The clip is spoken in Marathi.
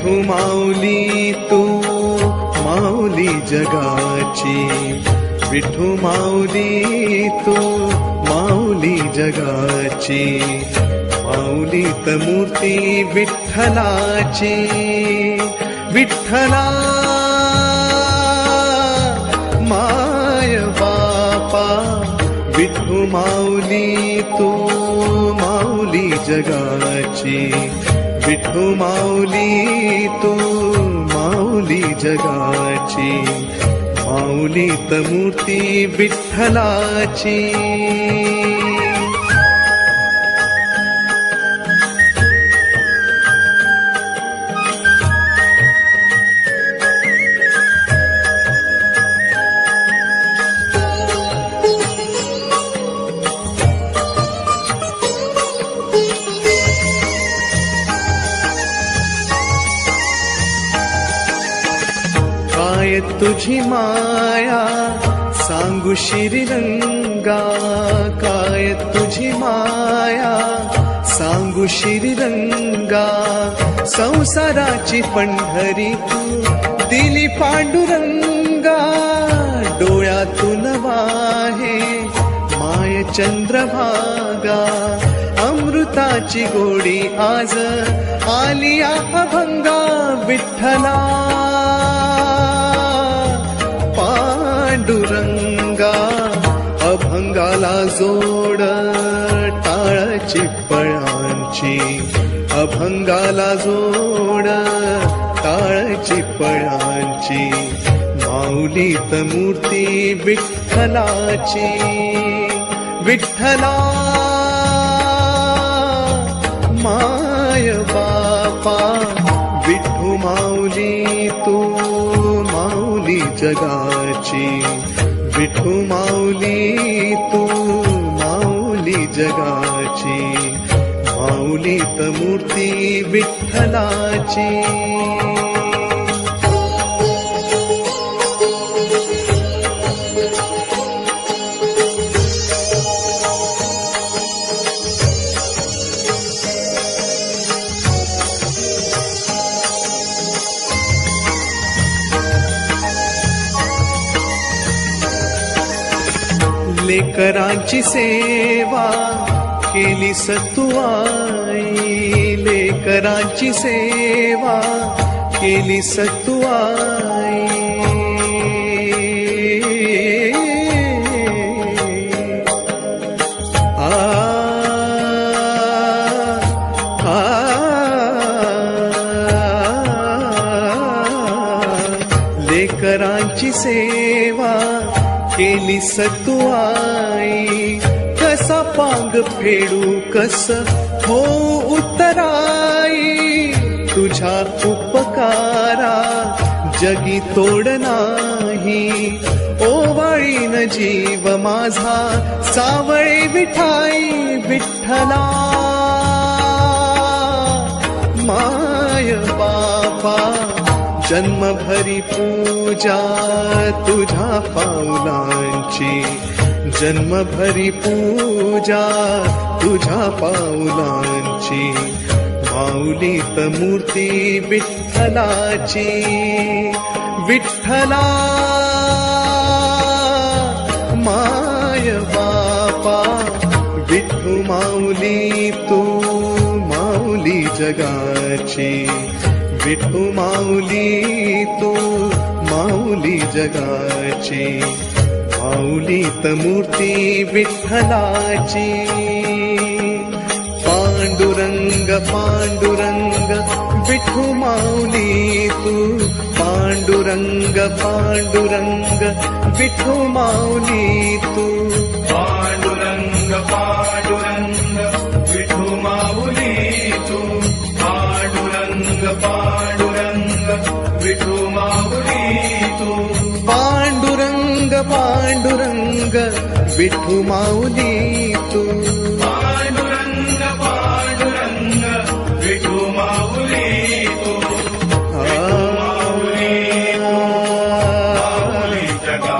विठू माऊली तू माऊली जगाची, विठू माऊली तू माऊली जगाची, माऊलीत मूर्ती विठ्ठलाची, विठ्ठला माय बापा, विठू माऊली तू माऊली जगाची, विठू माऊली तू माऊली जगाची, माऊलीत मूर्ती विठ्ठलाची. काय तुझी माया सांगू श्रीरंगा, काय तुझी माया सांगू श्रीरंगा, संसाराची पंढरी तू दिली पांडुरंगा, डोळ्यातून वाहे माय चंद्रभागा, अमृताची गोडी आज आली अभंगा, विठ्ठला पांडुरंगा, अभंगाला जोड टाळची पळांची, अभंगाला जोड टाळची पळांची, माऊलीत मूर्ती विठ्ठलाची, विठ्ठला माय बापा, विठू माऊली तू माऊली जगाची, विठू माऊली तू माऊली जगाची, माऊलीत मूर्ती विठ्ठलाची. लेकरांची सेवा केली सतुआई, लेकरांची सेवा केली सतुआई, लेकरांची सेवा केली सतुआई, कसा पांग फेडू कस हो उतराई, तुझ्या उपकारा जगी तोड नाही, ओवाळीन जीव माझा सावळे विठाई, विठ्ठला माय बापा, जन्मभरी पूजा तुझ्या पाऊलांची, जन्मभरी पूजा तुझ्या पाऊलांची, माऊलीत मूर्ती विठ्ठलाची, विठ्ठला माय बापा, विठू माऊली तू माऊली जगाची, विठू माऊली तू माऊली जगाची, माऊलीत मूर्ती विठ्ठलाची. पांडुरंग पांडुरंग विठू माऊली तू, पांडुरंग पांडुरंग विठू माऊली तू, पांडुरंग पांडुरंग विठू माऊली तू, पांडुरंग पांडुरंग विठू माऊली तू, पांडुरंग पांडुरंग विठू माऊली तू, पांडुरंग पांडुरंग विठू माऊली तू, माऊली माऊली जगा